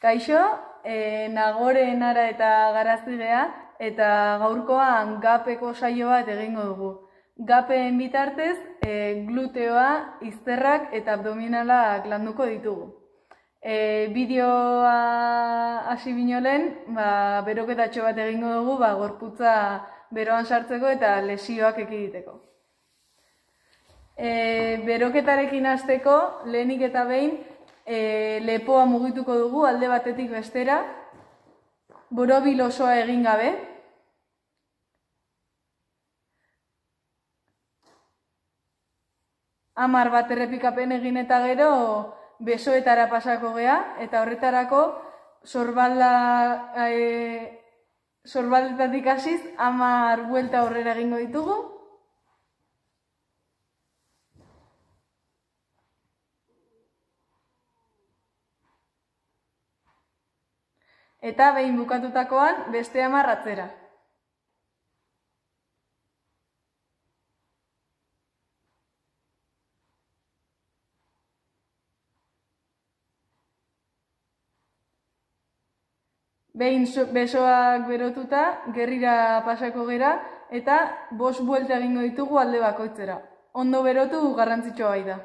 Kaixo, Nagore, Nara eta Garazigea, eta gaurkoan gapeko saio bat egingo dugu. Gapeen bitartez, gluteoa, izterrak eta abdominalak landuko ditugu. Bideoa hasi binolen, beroketatxo bat egingo dugu, gorputza beroan sartzeko eta lesioak ekiditeko. Beroketarekin hasteko, lehenik eta behin, lepoa mugituko dugu alde batetik bestera, borobil osoa egin gabe. Hamar bat errepikapen egin eta gero besoetara pasako gea, eta horretarako sorbaldetatik hasiz 10 buelta aurrera egingo ditugu. Eta behin bukatutakoan beste 10 atzera. Behin besoak berotuta, gerrira pasako gera eta 5 buelta egingo ditugu alde bakoitzera. Ondo berotu garrantzitsua bai da.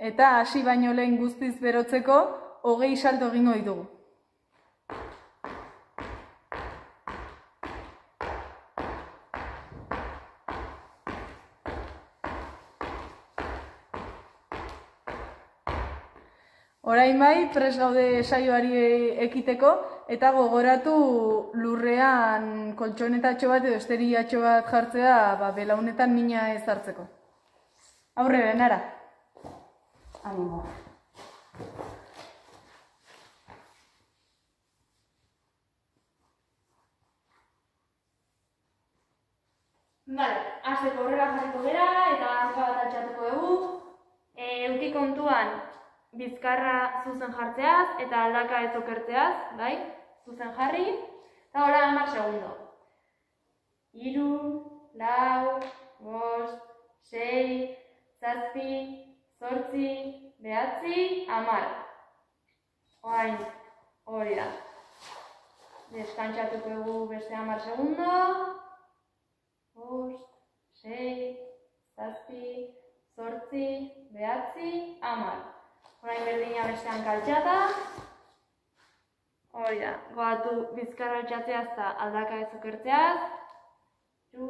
Eta hasi baino lehen guztiz berotzeko 20 salto egingo ditugu. Orain bai, prest gaude saioari ekiteko, eta gogoratu lurrean koltsonetatxo bat edo esteriatxo bat jartzea belaunetan mina ez hartzeko. Aurrera, Nara. Animo. Bale, hasteko horrela jarriko gera eta hanka bat altxatuko dugu. Euki kontuan bizkarra zuzen jartzeaz eta aldaka ez okertzeaz, bai? Zuzen jarri. Eta hola 10 segundo. 3, 4, 5, 6, 7, 8, 9, 10. Orain, hori da. Deskantsatuko dugu beste 10 segundo. 5, 6, 7, 8, 9, 10. Orain berdina bestean kaltxata. Hori da, goatu bizkarra altxatzeaz eta aldaka ez okertzeaz. 3,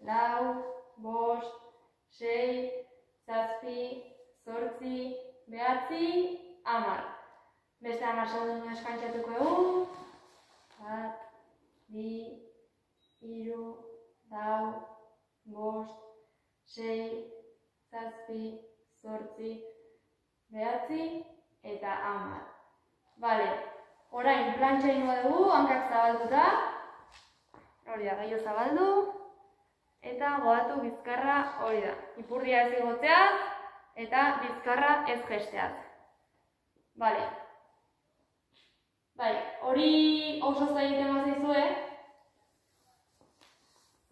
4, 5, 6, 7, 8, 9, 10. Beste 10 segundu deskantsatuko dugu. 1, 2, 3, 4, 5, 6, 7, 8, 9 eta 10. Bale, orain plantxa ingo dugu, hankak zabalduta. Hori da, gehiago zabaldu. Eta goatu bizkarra hori da. Ipurdia ez igotzeaz eta bizkarra ez jesteaz. Bale. Bai, hori oso zaila egiten bazaizue.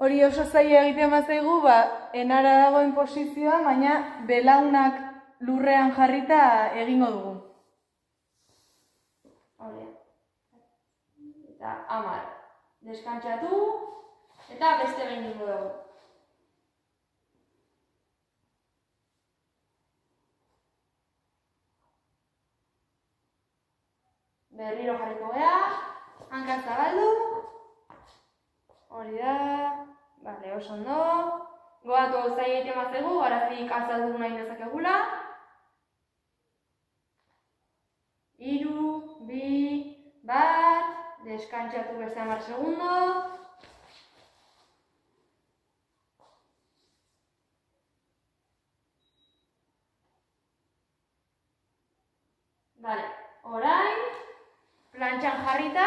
Hori oso zaila egiten bazaigu, enara dagoen posizioa, baina belaunak lurrean jarrita egingo dugu. Hori. Eta 10. Deskantsatu eta beste behin dingo dugu. Berriro jarriko gea, hankak zabaldu. Hori da, bale, oso ondo. Goatu hau zaila egiten bazaigu, garazik azaldu nahi dezakegula. 3, 2, 1, deskantsatu beste 10 segundo. Bale, orain, plantxan jarrita,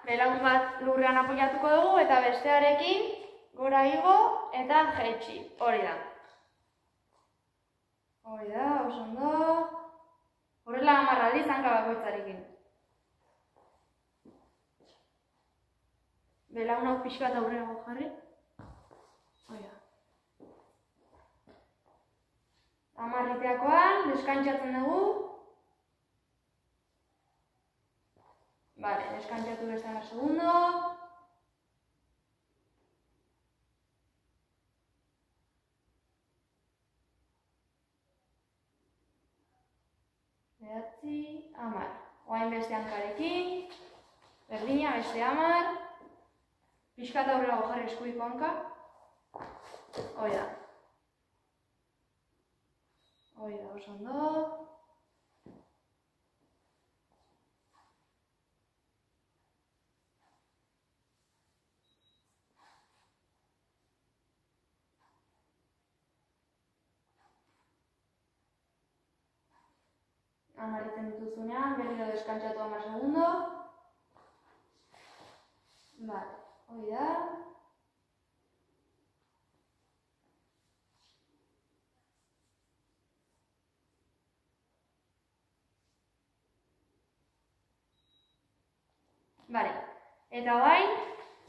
belaun bat lurrean apoiatuko dugu eta bestearekin gora igo eta jaitsi. Hori da. Hori da, oso ondo. Horrela 10 aldiz hanka bakoitzarekin. Belaun hau pixka eta aurrerago jarri. Oia. Amarriteakoan, deskantxatzen dugu. Vale, deskantxatu beste 10 segundo. Behatzi, 10. Oain beste hankarekin. Berdina, beste 10. Pixka eta aurrerago jarri eskuiko hanka. Oida. Oida, oso ondo. Amarritzen dituzunean, berriro deskantxatu 10 segundo. Vale, hori da. Vale, eta orain,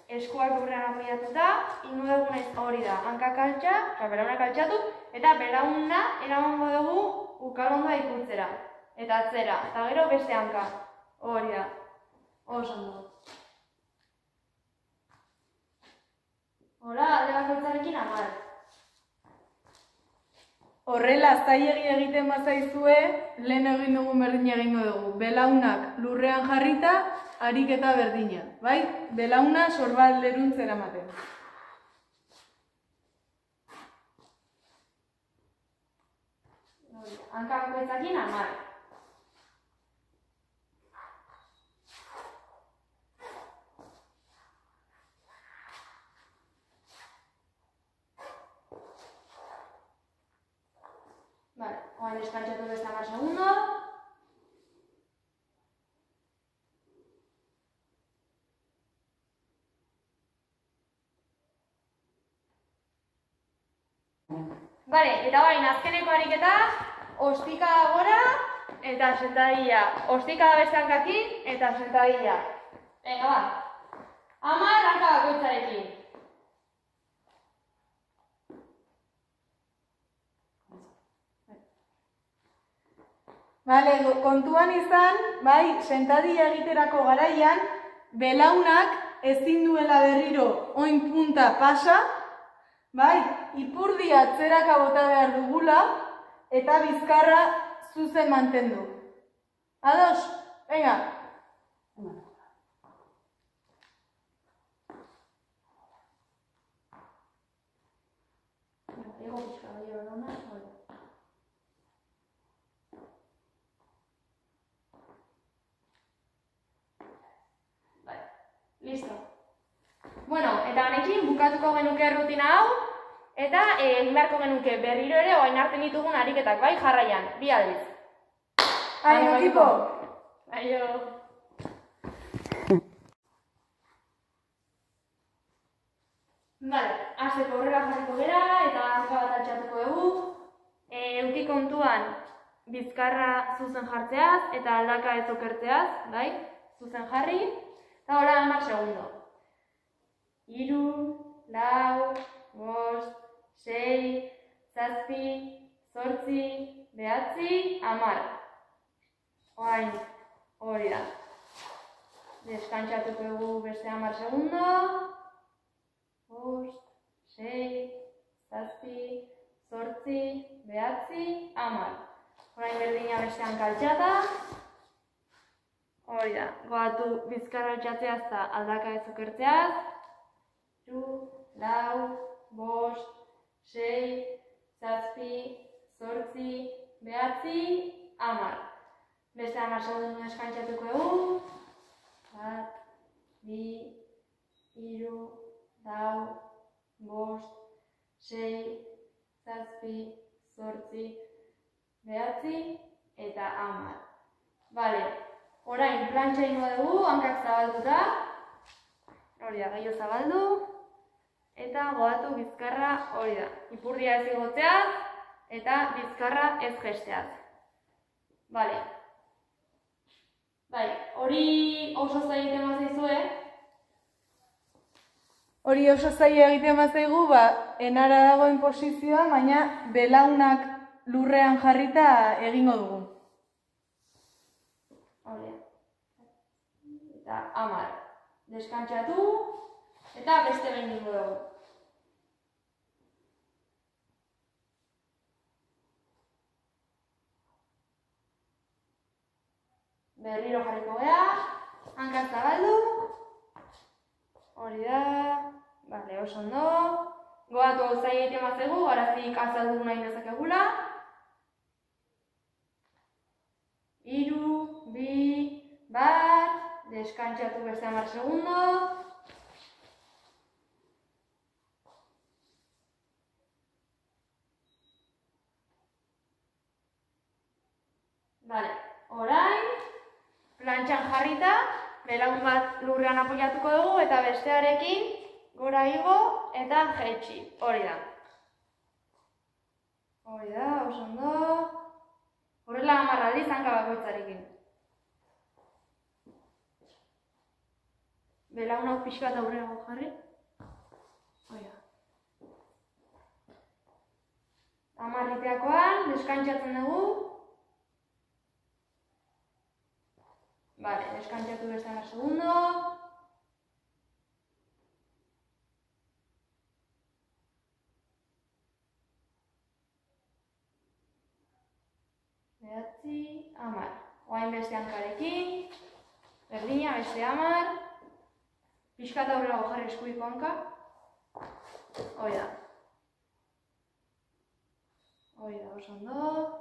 eskuak lurrean apoiatuta, ingo dugunez hori da, hankak altxa, belaunak altxatu, eta belauna eramango dugu ukalondoa ikutzera. Eta atzera, eta gero beste hanka. Hori da. Oso ondo. Hola, alde bakoitzarekin 10. Horrela, zailegi egiten bazaizue, lehen egin dugun berdina egingo dugu. Belaunak lurrean jarrita, ariketa berdina. Bai? Belauna sorbalderuntz eramaten. Hanka bakoitzarekin 10. Vale, oain deskantxatu beste 10 segundo. Vale, eta orain azkeneko ariketa, ostika gora eta sentadilla. Ostika beste hankakin eta sentadilla. Venga, ba. 10 hanka bakoitzarekin. Bale, kontuan izan, bai, sentadilla egiterako garaian, belaunak ezin duela berriro oin punta pasa, bai, ipurdi atzeraka bota behar dugula, eta bizkarra zuzen mantendu. Ados? Venga. Ego pixka, bai, belauna, hori. Listo. Bueno, eta honekin bukatuko genuke rutina hau, eta egin beharko genuke berriro ere orain arte ditugun ariketak, bai, jarraian, 2 aldiz. Aio, ekipo! Aio! Vale, hasteko horrela jarriko gera eta hanka bat altxatuko dugu. Euki kontuan bizkarra zuzen jartzeaz eta aldaka ez okertzeaz, bai? Zuzen jarri. Eta hola 10 segundo. 3, 4, 5, 6, 7, 8, 9, 10. Orain, hori da. Deskantxatuko dugu beste 10 segundo. 5, 6, 7, 8, 9, 10. Orain berdina beste hanka altxata. Hori da, goatu bizkarra altxatzeaz eta aldaka ez okertzeaz. 3, 4, 5, 6, 7, 8, 9, 10. Beste 10 segundu deskantxatuko dugu. 1, 2, 3, 4, 5, 6, 7, 8, 9 eta 10. Vale. Orain, plantxa ingo dugu, hankak zabalduta. Hori da, gehiago zabaldu. Eta goatu bizkarra hori da. Ipurdia ez igotzeaz, eta bizkarra ez gesteaz. Bale. Bai, hori oso zaiten bazaizue. Hori oso zaila egiten bazaigu, enara dagoen posizioa, baina belaunak lurrean jarrita egingo dugu. Hori. Eta 10. Deskantxatu, eta beste behin dingo dugu. Berriro jarriko geha, hankak zabaldu. Hori da, bale, oso ondo. Gogatu hau zaila egiten bazaigu, garazik azaldu nahi dezakegula. 3, 2, 1, deskantxatu beste 10 segundo. Bale, orain, plantxan jarrita, belaun bat lurrean apoiatuko dugu eta bestearekin gora igo eta jaitsi. Hori da. Hori da, oso ondo. Horrela 10 aldiz hanka bakoitzarekin. Belaun hau pixka eta aurrerago jarri. Hori da. 10 iteakoan, deskantxatzen dugu. Vale, deskantxatu beste 10 segundo. Behatzi, 10. Oain beste hankarekin. Berdina, beste 10. Pixka eta aurrerago jarri eskuiko hanka. Hoi da. Hoi da, oso ondo.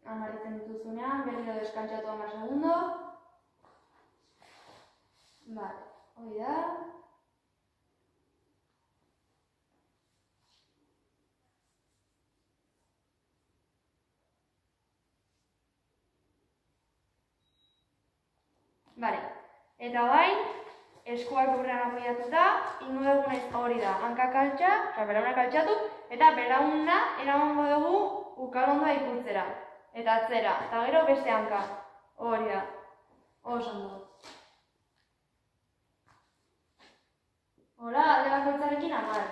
Amarretzen dituzunean, berriro deskantxatu 10 segundo. Vale, hori da. Vale, eta bain, eskuak lurrean apoiatuta, ingo dugu naiz hori da, hankak altxa, belaunak altxatu, eta belauna eramango dugu ukalondoa ikutzera. Eta atzera, eta gero beste hanka. Hori da. Oso ondo. Hora, alde bakoitzarekin 10.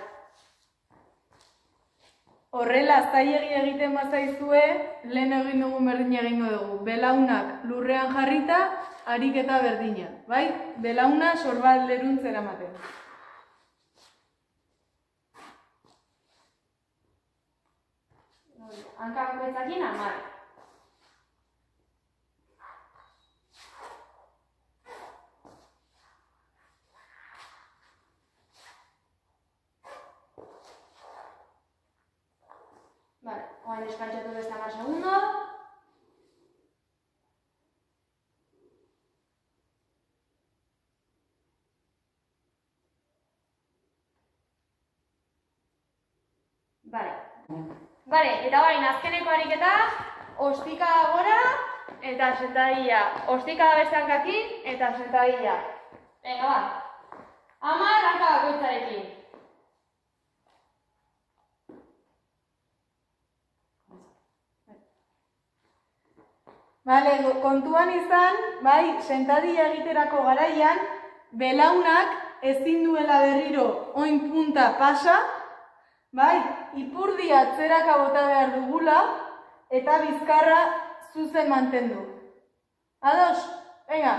Horrela, zailegi egiten bazaizue, lehen egin dugun berdin egingo dugu. Belaunak lurrean jarrita, ariketa berdina. Bai? Belauna sorbalderuntz eramaten. Hanka bakoitzarekin 10. Vale, oain deskantxatu beste 10 segundo. Vale, eta bain azkeneko ariketa, ostika gora eta sentadilla. Ostika da beste hankakin eta sentadilla. Venga, ba. 10 hanka bakoitzarekin. Bale, kontuan izan, bai, sentadilla egiterako garaian, belaunak ezin duela berriro oin punta pasa, bai, ipurdi atzeraka bota behar dugula, eta bizkarra zuzen mantendu. Ados? Venga.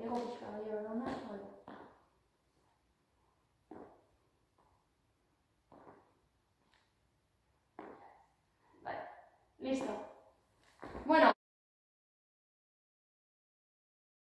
Ego pixka gehiago dona, hori. Listo.